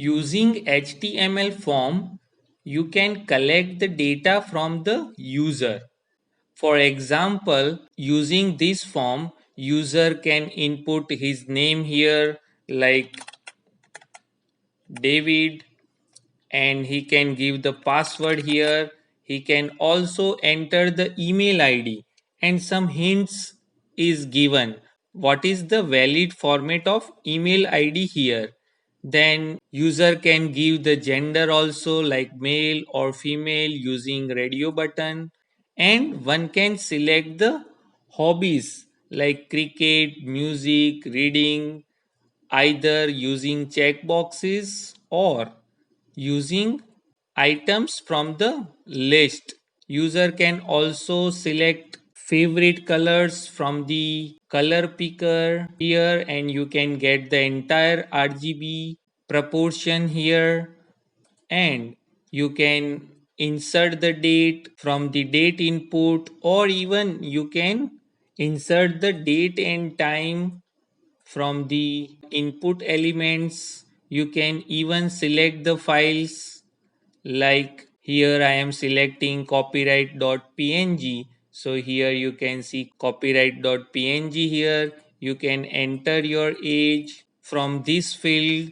Using HTML form, you can collect the data from the user. For example, using this form, user can input his name here like David, and he can give the password here. He can also enter the email ID, and some hints is given. What is the valid format of email ID here? Then user can give the gender also like male or female using radio button, and one can select the hobbies like cricket, music, reading, either using checkboxes or using items from the list. User can also select favorite colors from the color picker here, and you can get the entire RGB proportion here, and you can insert the date from the date input, or even you can insert the date and time from the input elements. You can even select the files, like here I am selecting copyright.png. So here you can see copyright.png here. You can enter your age from this field,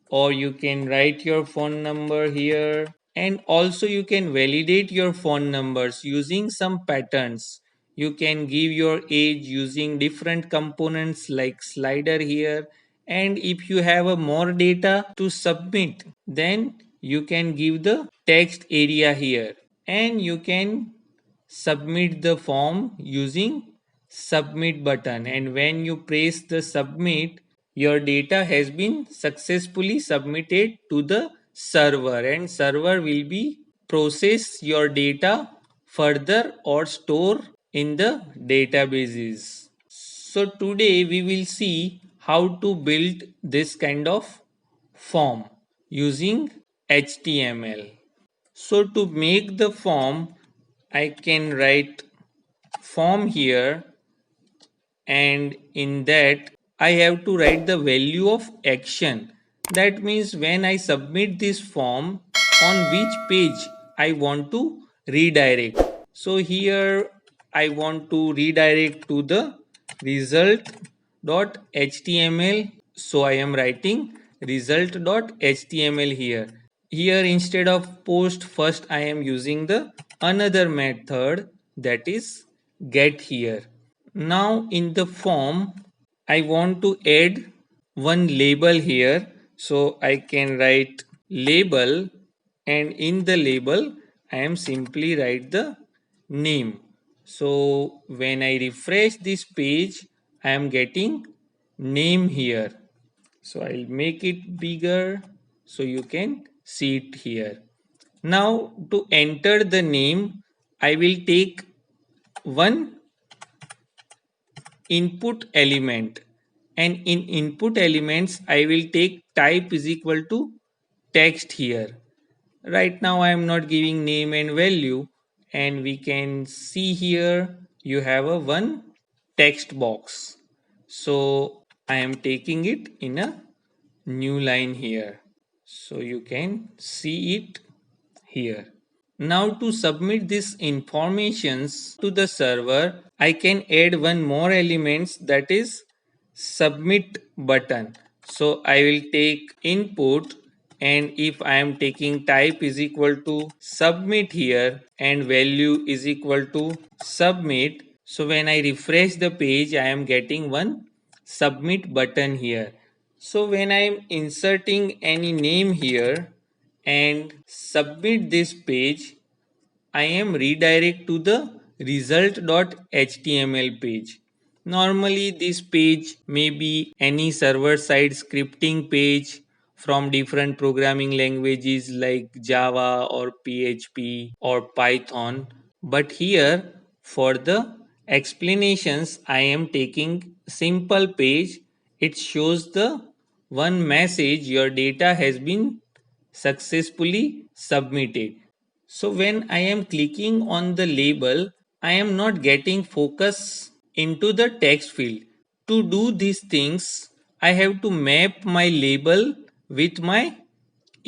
or you can write your phone number here, and also you can validate your phone numbers using some patterns. You can give your age using different components like slider here, and if you have a more data to submit, then you can give the text area here, and you can submit the form using submit button, and when you press the submit, your data has been successfully submitted to the server, and server will be process your data further or store in the databases. So today we will see how to build this kind of form using HTML. So to make the form, I can write form here, and in that I have to write the value of action. That means when I submit this form, on which page I want to redirect. So here I want to redirect to the result.html. So I am writing result.html here. Here instead of post, first I am using the another method, that is get here. Now in the form I want to add one label here, so I can write label, and in the label I am simply write the name. So when I refresh this page, I am getting name here. So I'll make it bigger so you can see it here. Now to enter the name, I will take one input element, and in input elements I will take type is equal to text here. Right now I am not giving name and value, and we can see here you have a one text box. So I am taking it in a new line here, so you can see it here. Now to submit these informations to the server, I can add one more elements, that is submit button. So I will take input, and if I am taking type is equal to submit here and value is equal to submit. So when I refresh the page, I am getting one submit button here. So when I am inserting any name here and submit this page, I am redirect to the result.html page. Normally this page may be any server side scripting page from different programming languages like Java or PHP or Python, but here for the explanations I am taking simple page. It shows the one message, your data has been successfully submitted. So when I am clicking on the label, I am not getting focus into the text field. To do these things, I have to map my label with my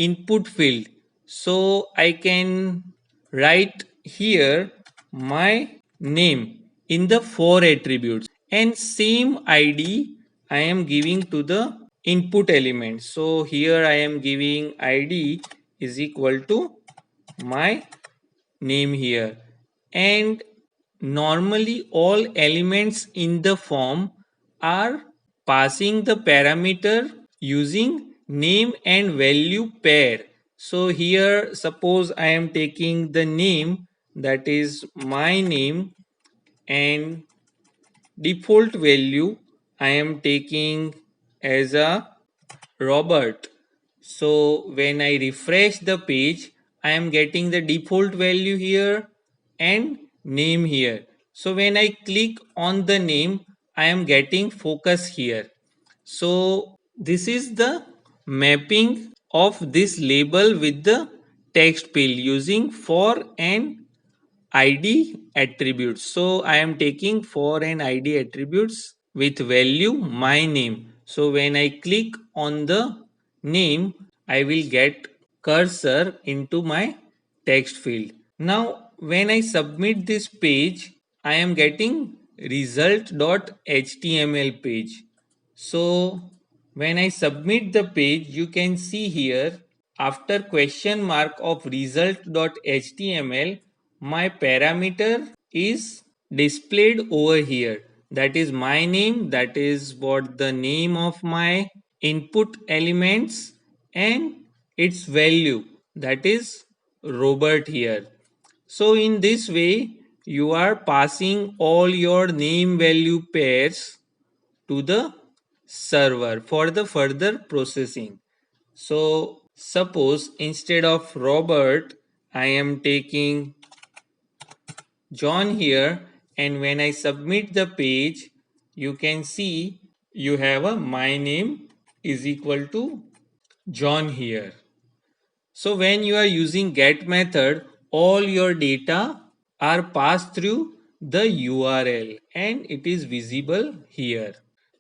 input field. So I can write here my name in the 4 attributes, and same ID I am giving to the input element. So here I am giving ID is equal to my name here, and normally all elements in the form are passing the parameter using name and value pair. So here suppose I am taking the name, that is my name, and default value I am taking as a Robert. So when I refresh the page, I am getting the default value here and name here. So when I click on the name, I am getting focus here. So this is the mapping of this label with the text field using for and ID attributes. So I am taking for and ID attributes with value my name. So when I click on the name, I will get cursor into my text field. Now when I submit this page, I am getting result.html page. So when I submit the page, you can see here after question mark of result.html, my parameter is displayed over here. That is my name, that is what the name of my input elements, and its value, that is Robert here. So in this way, you are passing all your name value pairs to the server for the further processing. So suppose instead of Robert, I am taking John here, and when I submit the page, you can see you have a my name is equal to John here. So when you are using get method, all your data are passed through the URL and it is visible here.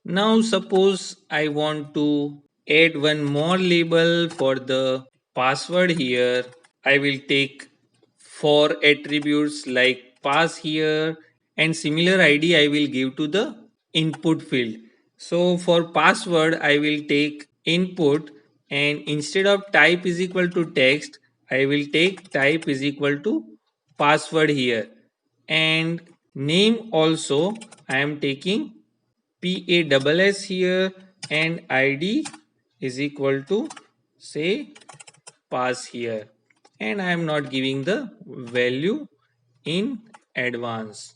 Now suppose I want to add one more label for the password here. I will take 4 attributes like pass here, and similar ID I will give to the input field. So for password I will take input, and instead of type is equal to text, I will take type is equal to password here, and name also I am taking PASS here, and ID is equal to say pass here, and I am not giving the value in advance.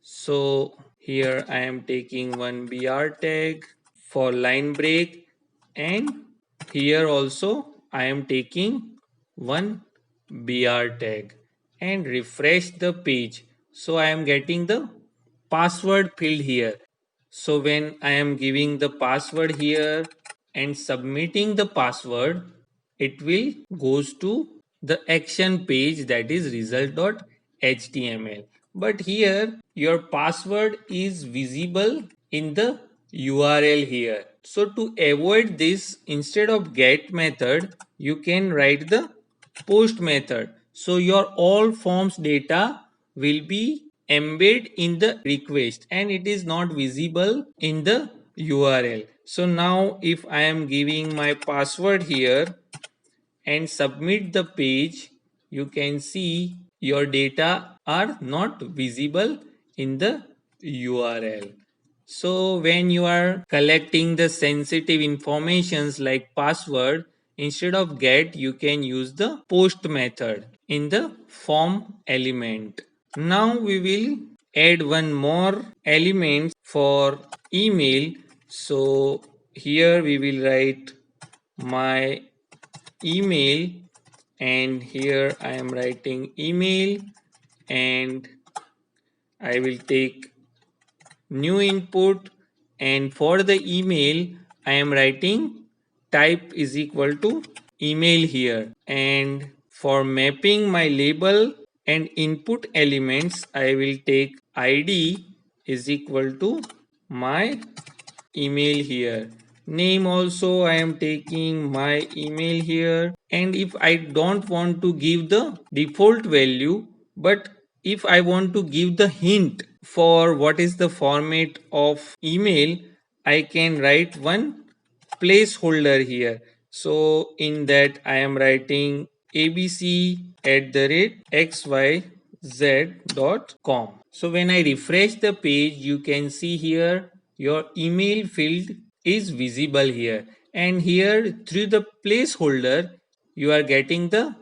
So here I am taking one BR tag for line break, and here also I am taking one BR tag and refresh the page. So I am getting the password field here. So when I am giving the password here and submitting the password, it will goes to the action page, that is result.html. But here your password is visible in the URL here. So to avoid this, instead of get method, you can write the post method. So your all forms data will be embed in the request and it is not visible in the URL. So now if I am giving my password here and submit the page, you can see your data are not visible in the URL. So when you are collecting the sensitive informations like password, instead of get, you can use the post method in the form element. Now we will add one more element for email. So here we will write my email, and here I am writing email, and I will take new input, and for the email I am writing type is equal to email here, and for mapping my label and input elements I will take ID is equal to my email here, Name also I am taking my email here. And if I don't want to give the default value, but if I want to give the hint for what is the format of email, I can write one placeholder here. So in that I am writing abc@xyz.com. So when I refresh the page, you can see here your email field is visible here, and here through the placeholder you are getting the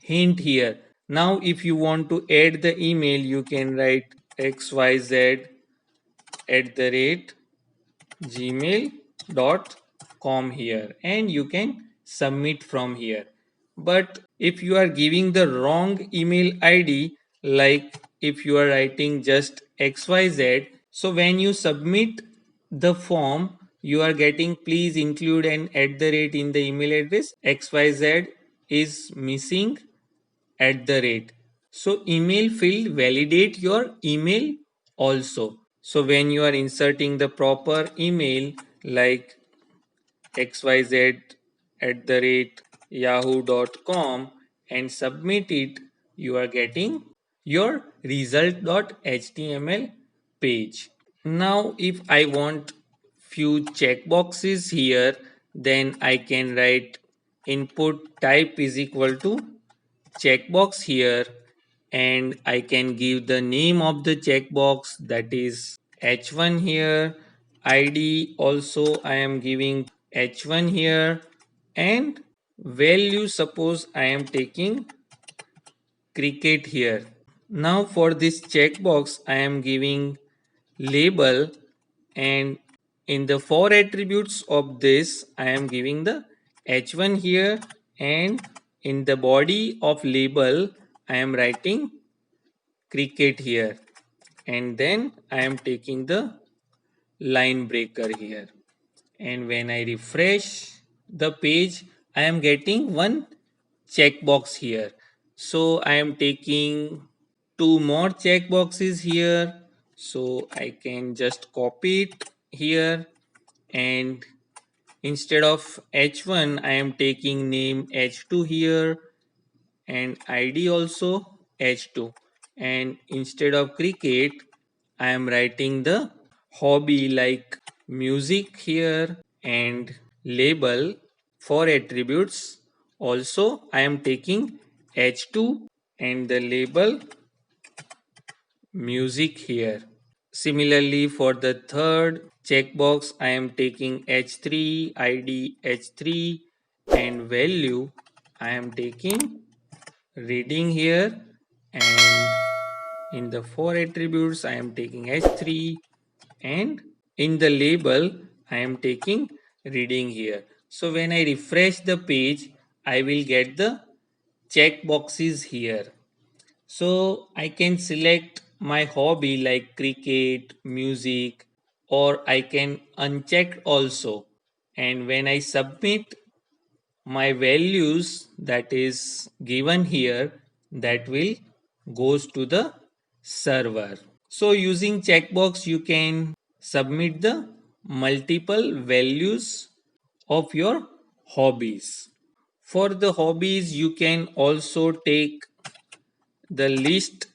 hint here. Now if you want to add the email, you can write xyz@gmail.com here, and you can submit from here. But if you are giving the wrong email id, like if you are writing just xyz, so when you submit the form, you are getting please include an @ in the email address, xyz is missing @. So email field validate your email also. So when you are inserting the proper email like xyz@yahoo.com and submit it, you are getting your result.html page. Now if I want few checkboxes here, then I can write input type is equal to checkbox here, and I can give the name of the checkbox, that is h1 here. ID also I am giving h1 here, and value suppose I am taking cricket here. Now for this checkbox I am giving label, and in the four attributes of this I am giving the h1 here, and in the body of label I am writing cricket here, and then I am taking the line breaker here. And when I refresh the page, I am getting one checkbox here. So I am taking two more checkboxes here. So I can just copy it here, and instead of h1 I am taking name h2 here, and id also h2, and instead of cricket I am writing the hobby like music here, and label for attributes also I am taking h2 and the label music here. Similarly, for the third checkbox, I am taking h3, id h3, and value I am taking reading here, and in the four attributes I am taking h3, and in the label I am taking reading here. So when I refresh the page, I will get the checkboxes here. So I can select my hobby like cricket, music, or I can uncheck also. And when I submit my values that is given here, that will goes to the server. So using checkbox you can submit the multiple values of your hobbies. For the hobbies you can also take the list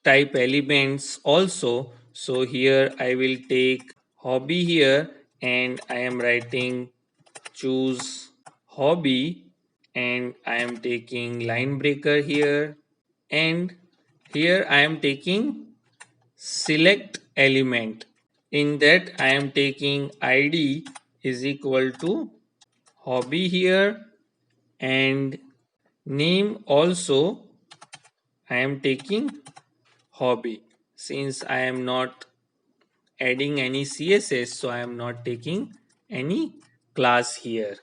type elements also. So here I will take hobby here, and I am writing choose hobby, and I am taking line breaker here, and here I am taking select element. In that I am taking id is equal to hobby here, and name also I am taking hobby. Since I am not adding any css, so I am not taking any class here.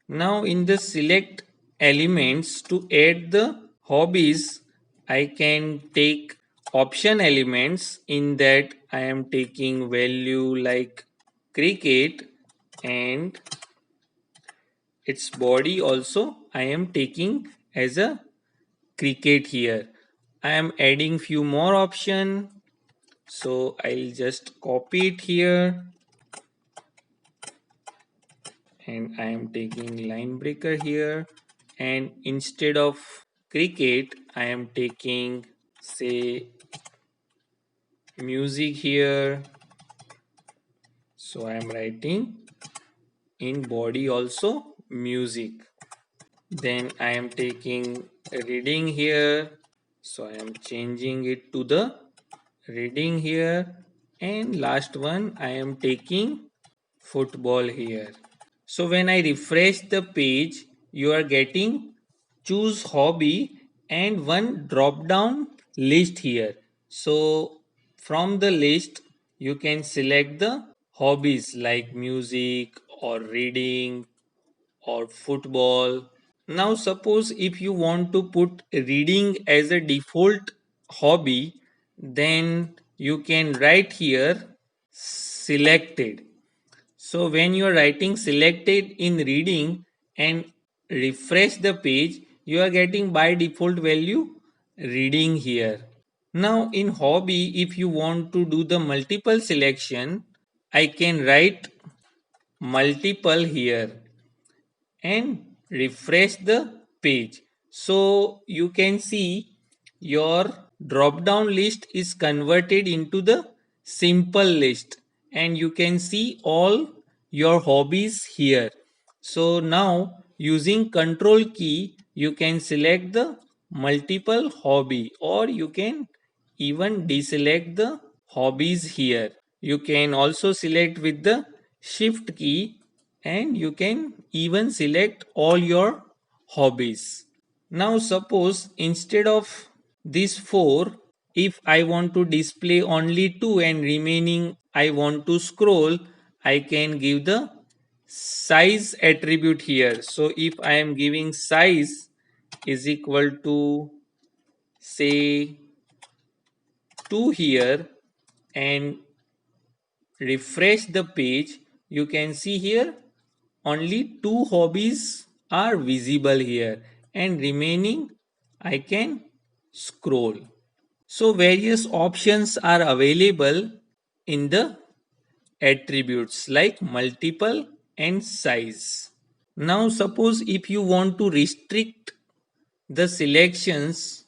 Now in the select elements, to add the hobbies I can take option elements. In that I am taking value like cricket, and its body also I am taking as a cricket here. I am adding few more option, so I'll just copy it here, and I am taking line breaker here, and instead of cricket I am taking say music here, so I am writing in body also music. Then I am taking reading here, so I am changing it to the reading here, and last one I am taking football here. So when I refresh the page, you are getting choose hobby and one drop down list here. So from the list, you can select the hobbies like music or reading or football. Now suppose if you want to put reading as a default hobby, then you can write here selected. So when you are writing selected in reading and refresh the page, you are getting by default value reading here. Now in hobby, if you want to do the multiple selection, I can write multiple here and refresh the page. So you can see your drop down list is converted into the simple list, and you can see all your hobbies here. So now using control key you can select the multiple hobby, or you can even deselect the hobbies here. You can also select with the shift key, and you can even select all your hobbies. Now suppose instead of these four, if I want to display only two and remaining I want to scroll, I can give the size attribute here. So if I am giving size is equal to say 2 here and refresh the page, you can see here only two hobbies are visible here, and remaining I can scroll. So various options are available in the attributes like multiple and size. Now suppose if you want to restrict the selections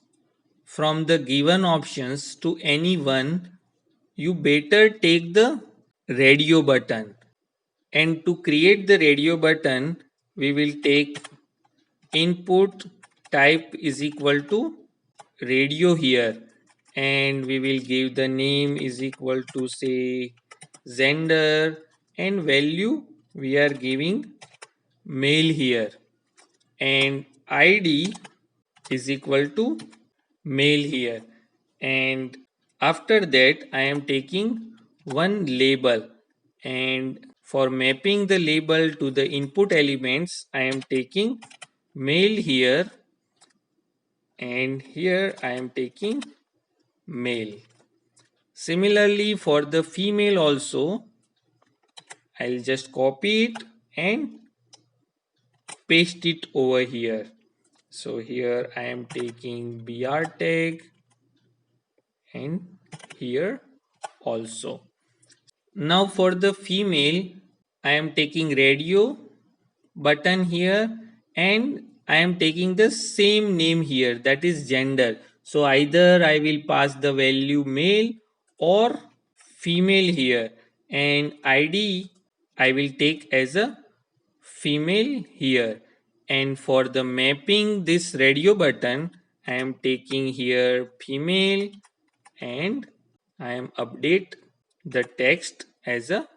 from the given options to any one, you better take the radio button. And to create the radio button, we will take input type is equal to radio here, and we will give the name is equal to say gender, and value we are giving male here, and id is equal to male here, and after that I am taking one label, and for mapping the label to the input elements I am taking male here, and here I am taking male. Similarly for the female also, I'll just copy it and paste it over here. So here I am taking br tag, and here also. Now for the female, I am taking radio button here, and I am taking the same name here, that is gender. So either I will pass the value male or female here, and ID I will take as a female here. And for the mapping this radio button, I am taking here female, and I am update the text as a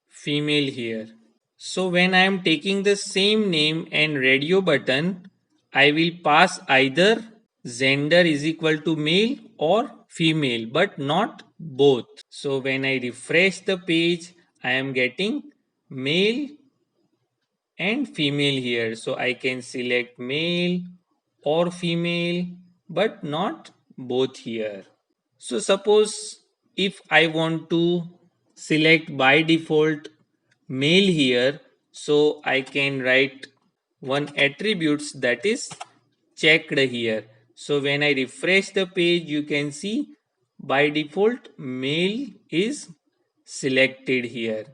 female here. So when I am taking the same name and radio button, I will pass either gender is equal to male or female, but not both. So when I refresh the page, I am getting male and female here. So I can select male or female, but not both here. So suppose if I want to select by default male here, so I can write one attributes that is checked here. So when I refresh the page, you can see by default male is selected here,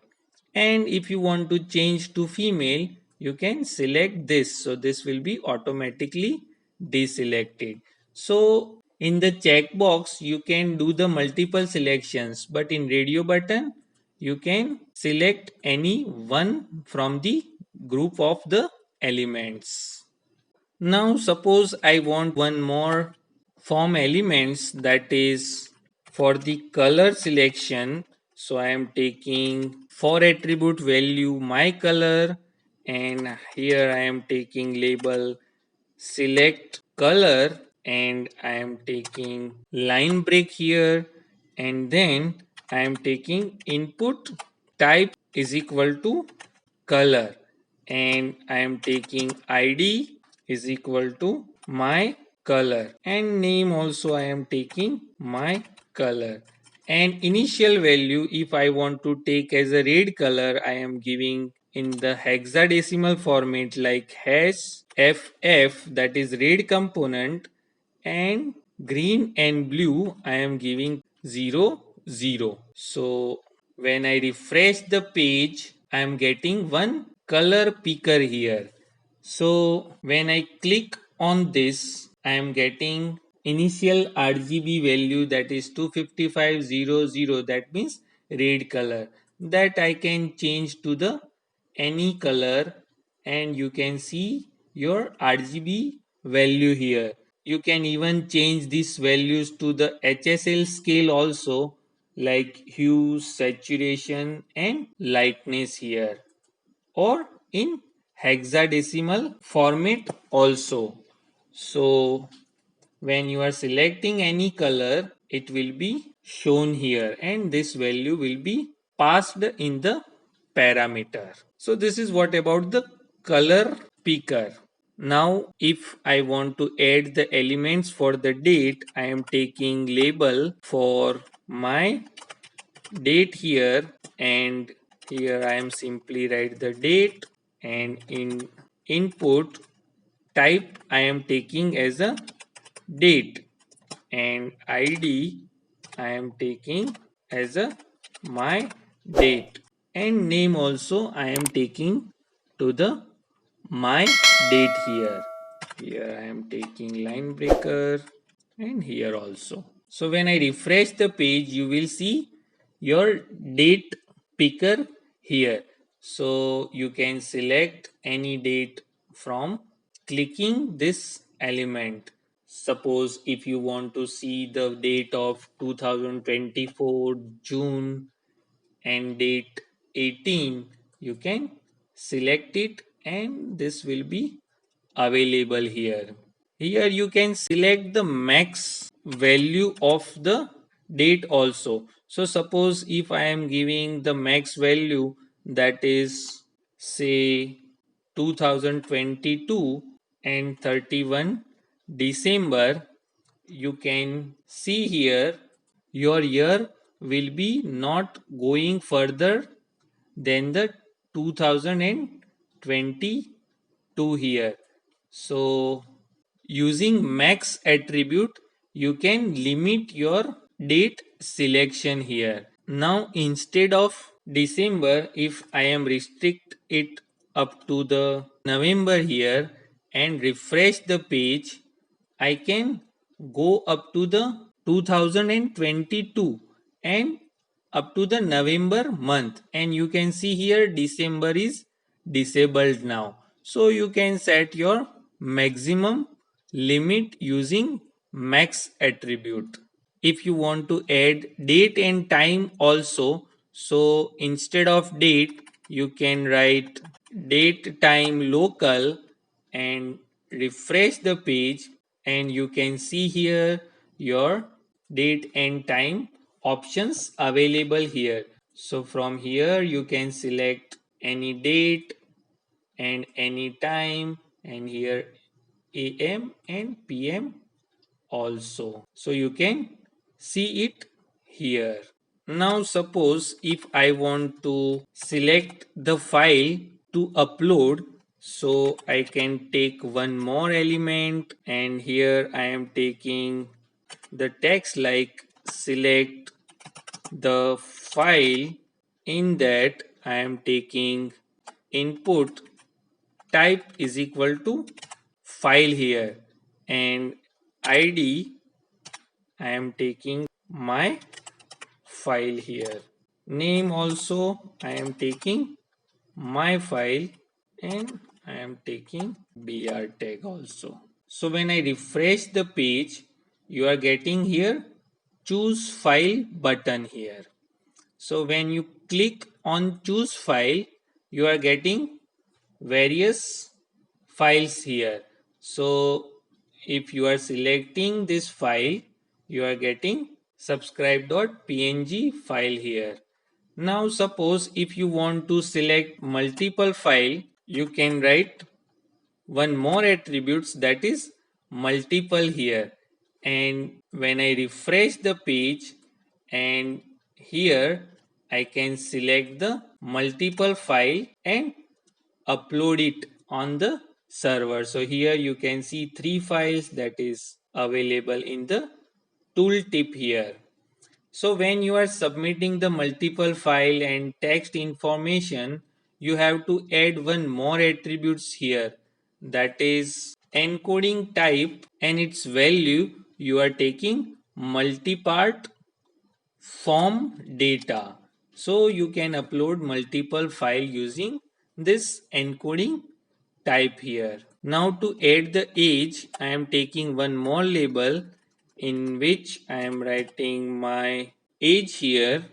And if you want to change to female, you can select this. So this will be automatically deselected. So in the checkbox, you can do the multiple selections, but in radio button, you can select any one from the group of the elements. Now suppose I want one more form elements, that is for the color selection. So I am taking for attribute value my color, and here I am taking label select color, and I am taking line break here, and then I am taking input type is equal to color, and I am taking ID is equal to my color, and name also I am taking my color, and initial value if I want to take as a red color, I am giving in the hexadecimal format like hash FF, that is red component, and green and blue I am giving 0 0. So when I refresh the page, I am getting one color picker here. So when I click on this, I am getting initial RGB value, that is 25500, that means red color, that I can change to the any color, and you can see your RGB value here. You can even change these values to the HSL scale also, like hue, saturation and lightness here, or in hexadecimal format also. So when you are selecting any color, it will be shown here, and this value will be passed in the parameter. So this is what about the color picker. Now if I want to add the elements for the date, I am taking label for my date here, and here I am simply write the date, and in input type I am taking as a date, and ID I am taking as a my date, and name also I am taking to the my date here. Here I am taking line breaker, and here also. So when I refresh the page, you will see your date picker here. So you can select any date from clicking this element. Suppose if you want to see the date of 2024 June and date 18, you can select it, and this will be available here. Here you can select the max value of the date also. So suppose if I am giving the max value, that is say 2022 and 31 December, you can see here your year will be not going further than the 2022 here. So using max attribute, you can limit your date selection here. Now instead of December, if I am restrict it up to the November here and refresh the page, I can go up to the 2022 and up to the November month, and you can see here December is disabled now. So you can set your maximum limit using max attribute. If you want to add date and time also, so instead of date you can write date time local and refresh the page, and you can see here your date and time options available here. So from here you can select any date and any time, and here AM and PM also. So you can see it here. Now suppose if I want to select the file to upload, so I can take one more element, and here I am taking the text like select the file. In that I am taking input type is equal to file here, and ID I am taking my file here. Name also I am taking my file, and I am taking br tag also. So when I refresh the page, you are getting here choose file button here. So when you click on choose file, you are getting various files here. So if you are selecting this file, you are getting subscribe.png file here. Now suppose if you want to select multiple file, you can write one more attributes, that is multiple here. And when I refresh the page, and here I can select the multiple file and upload it on the server. So here you can see 3 files that is available in the tooltip here. So when you are submitting the multiple file and text information, you have to add one more attributes here, that is encoding type, and its value you are taking multipart form data. So you can upload multiple file using this encoding type here. Now to add the age, I am taking one more label in which I am writing my age here,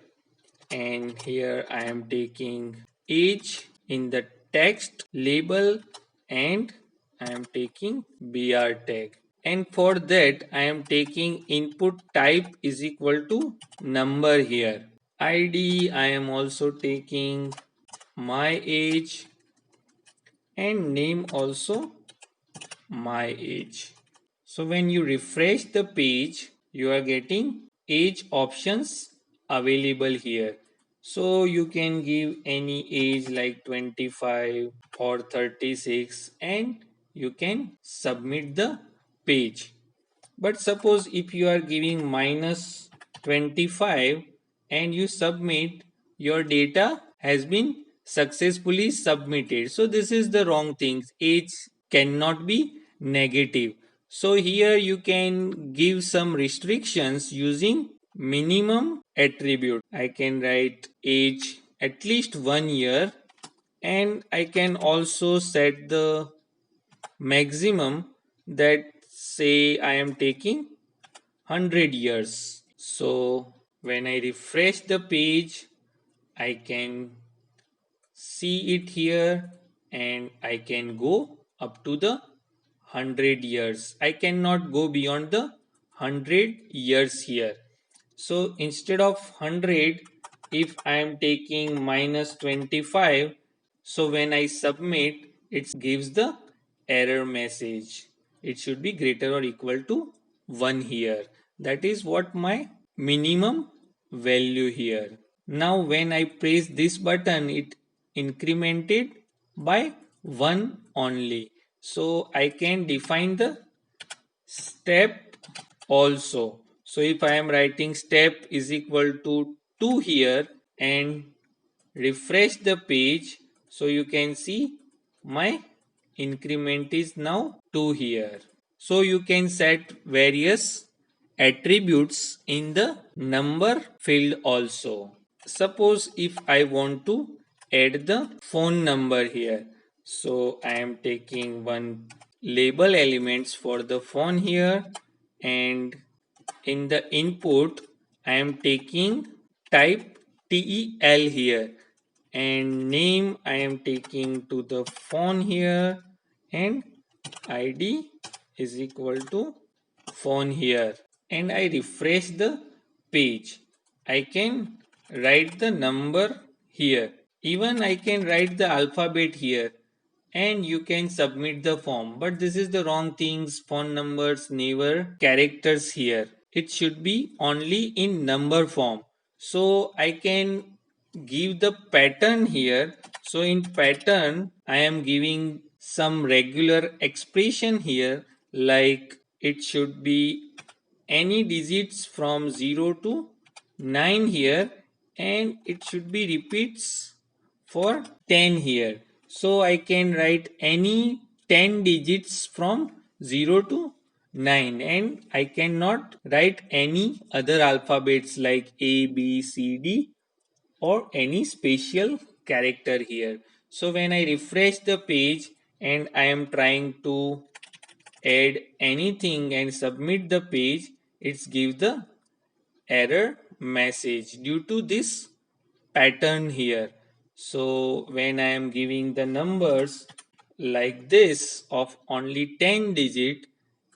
and here I am taking age in the text label, and I am taking br tag. And for that I am taking input type is equal to number here. ID I am also taking my age, and name also my age. So when you refresh the page, you are getting age options available here. So you can give any age like 25 or 36, and you can submit the page. But suppose if you are giving minus 25 and you submit, your data has been successfully submitted. So this is the wrong thing. Age cannot be negative. So here you can give some restrictions using minimum attribute. I can write age at least 1 year, and I can also set the maximum, that say I am taking 100 years. So when I refresh the page, I can see it here, and I can go up to the 100 years. I cannot go beyond the 100 years here. So instead of 100, if I am taking minus 25, so when I submit, it gives the error message. It should be greater or equal to 1 here. That is what my minimum value here. Now when I press this button, it incremented by 1 only. So I can define the step also. So if I am writing step is equal to 2 here and refresh the page, so you can see my increment is now 2 here. So you can set various attributes in the number field also. Suppose if I want to add the phone number here. So I am taking one label elements for the phone here, and in the input I am taking type tel here, and name I am taking to the phone here, and id is equal to phone here, and I refresh the page. I can write the number here. Even I can write the alphabet here, and you can submit the form. But this is the wrong things. Phone numbers never characters here. It should be only in number form. So I can give the pattern here. So in pattern, I am giving some regular expression here, like it should be any digits from 0 to 9 here, and it should be repeats for 10 here. So I can write any 10 digits from 0 to 9, and I cannot write any other alphabets like A, B, C, D or any special character here. So when I refresh the page and I am trying to add anything and submit the page, it's give the error message due to this pattern here. So when I am giving the numbers like this of only 10 digit,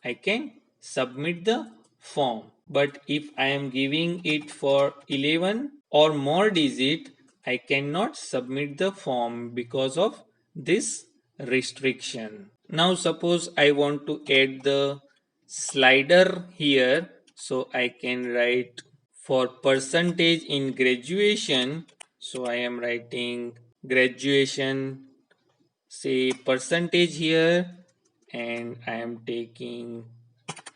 I can submit the form. But if I am giving it for 11 or more digit, I cannot submit the form because of this restriction. Now suppose I want to add the slider here, so I can write for percentage in graduation. So I am writing graduation, say percentage here, and I am taking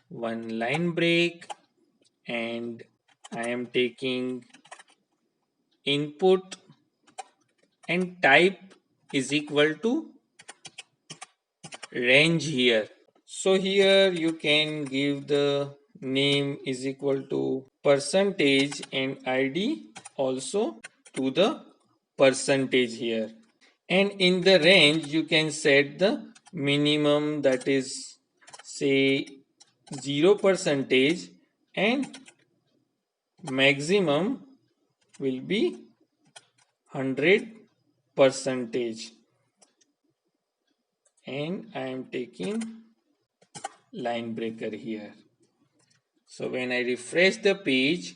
one line break, and I am taking input and type is equal to range here. So here you can give the name is equal to percentage and ID also to the percentage here. And in the range you can set the minimum, that is say 0 percentage, and maximum will be 100 percentage, and I am taking line breaker here. So when I refresh the page,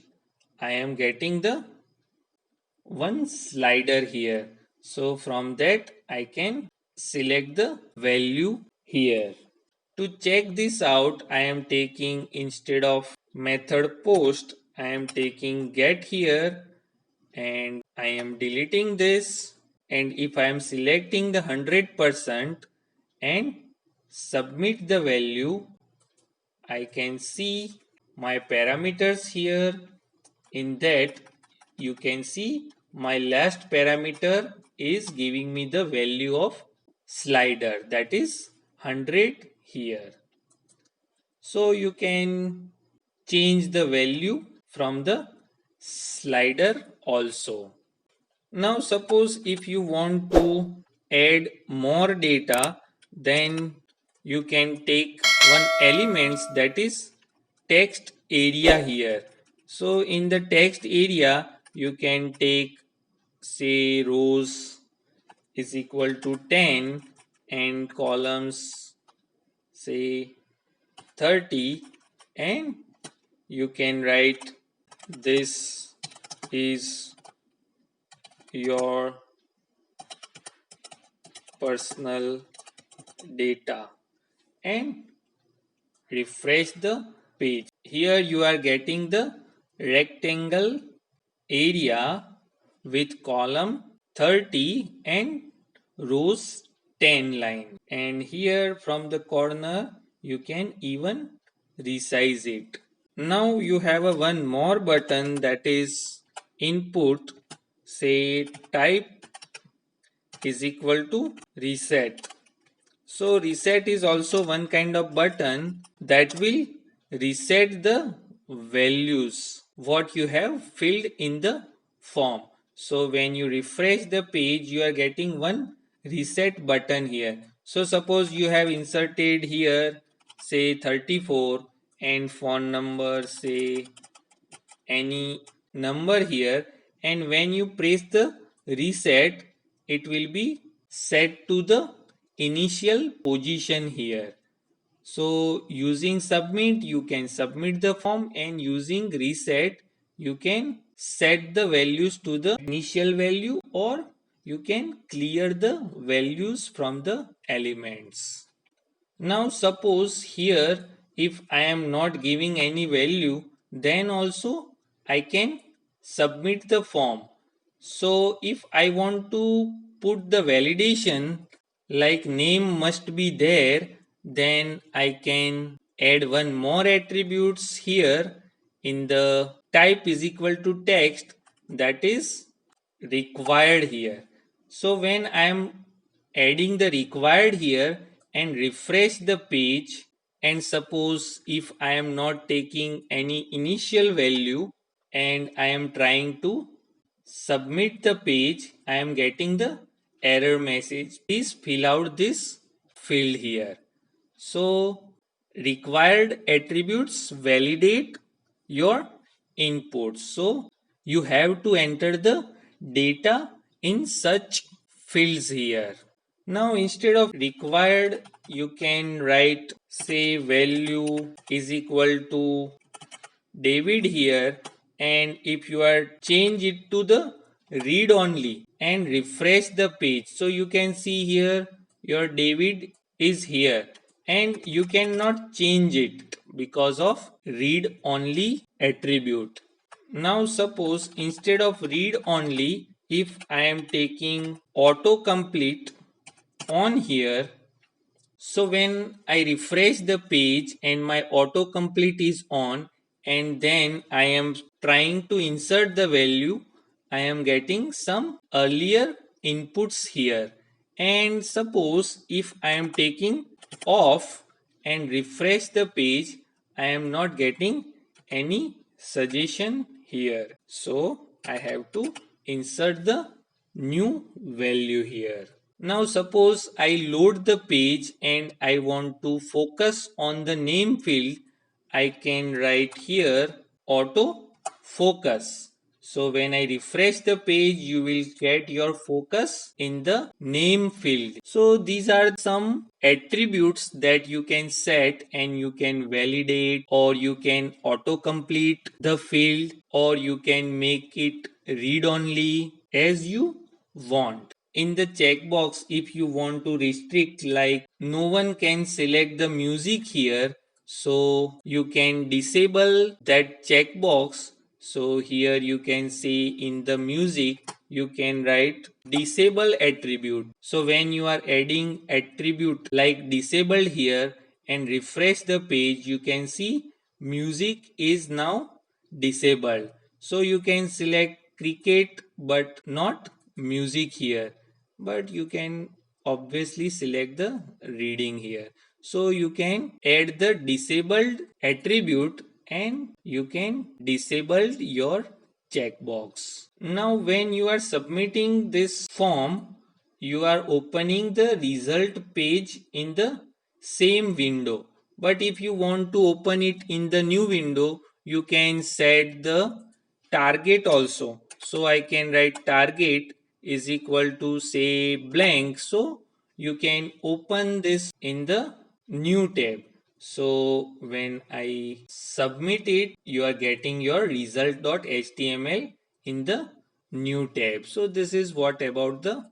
I am getting the one slider here. So from that I can select the value here. To check this out, I am taking, instead of method post, I am taking get here, and I am deleting this, and if I am selecting the 100% and submit the value, I can see my parameters here. In that you can see my last parameter is giving me the value of slider, that is 100 here. So you can change the value from the slider also. Now suppose if you want to add more data, then you can take one elements, that is text area here. So in the text area you can take say rows is equal to 10 and columns say 30, and you can write this is your personal data and refresh the page. Here you are getting the rectangle area with column 30 and rows 10 line, and here from the corner you can even resize it. Now you have a one more button, that is input, say type is equal to reset. So reset is also one kind of button that will reset the values what you have filled in the form. So when you refresh the page, you are getting one reset button here. So suppose you have inserted here say 34 and phone number say any number here, and when you press the reset it will be set to the initial position here. So using submit you can submit the form, and using reset you can set the values to the initial value, or you can clear the values from the elements. Now suppose here if I am not giving any value, then also I can submit the form. So if I want to put the validation like name must be there, then I can add one more attributes here in the type is equal to text, that is required here. So when I am adding the required here and refresh the page, and suppose if I am not taking any initial value and I am trying to submit the page, I am getting the error message. Please fill out this field here. So required attributes validate your inputs. So you have to enter the data in such fields here. Now instead of required, you can write say value is equal to David here, and if you are change it to the read only and refresh the page, so you can see here your David is here and you cannot change it because of read only attribute. Now suppose instead of read only, if I am taking autocomplete on here, so when I refresh the page and my autocomplete is on, and then I am trying to insert the value, I am getting some earlier inputs here. And suppose if I am taking off and refresh the page, I am not getting any suggestion here. So I have to insert the new value here. Now suppose I load the page and I want to focus on the name field, I can write here auto focus. So when I refresh the page, you will get your focus in the name field. So these are some attributes that you can set and you can validate, or you can autocomplete the field, or you can make it read only as you want. In the checkbox, if you want to restrict, like no one can select the music here, so you can disable that checkbox. So here you can see in the music you can write disable attribute. So when you are adding attribute like disabled here and refresh the page, you can see music is now disabled. So you can select cricket but not music here, but you can obviously select the reading here. So you can add the disabled attribute and you can disable your checkbox. Now when you are submitting this form, you are opening the result page in the same window. But if you want to open it in the new window, you can set the target also. So I can write target is equal to say blank. So you can open this in the new tab. So when I submit it, you are getting your result.html in the new tab. So this is what about the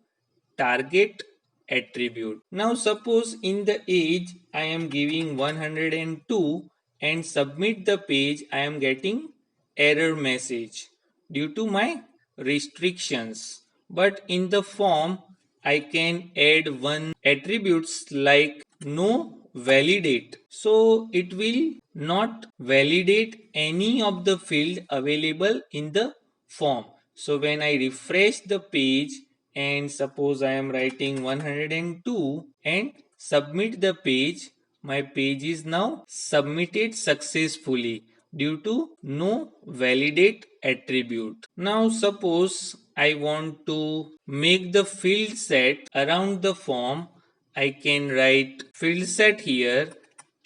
target attribute. Now suppose in the age I am giving 102 and submit the page, I am getting error message due to my restrictions. But in the form I can add one attributes like no validate. So it will not validate any of the field available in the form. So when I refresh the page and suppose I am writing 102 and submit the page, my page is now submitted successfully due to no validate attribute. Now suppose I want to make the field set around the form, I can write field set here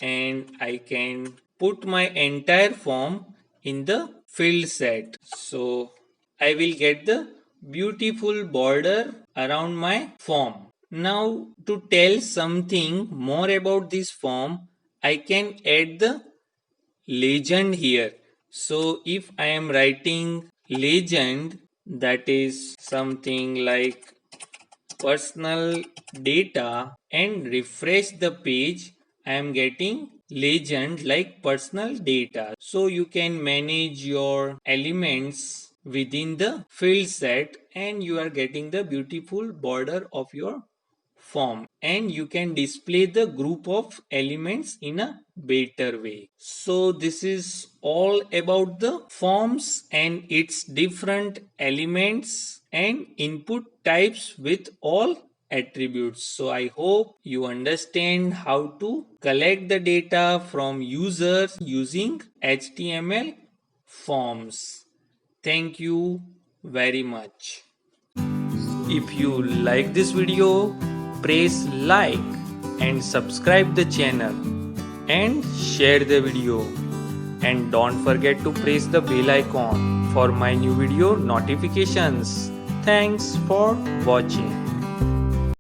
and I can put my entire form in the field set. So I will get the beautiful border around my form. Now to tell something more about this form, I can add the legend here. So if I am writing legend, that is something like personal data, and refresh the page, I am getting legend like personal data. So you can manage your elements within the field set and you are getting the beautiful border of your form, and you can display the group of elements in a better way. So this is all about the forms and its different elements and input types with all attributes. So I hope you understand how to collect the data from users using HTML forms. Thank you very much. If you like this video, press like and subscribe the channel and share the video. And don't forget to press the bell icon for my new video notifications. Thanks for watching.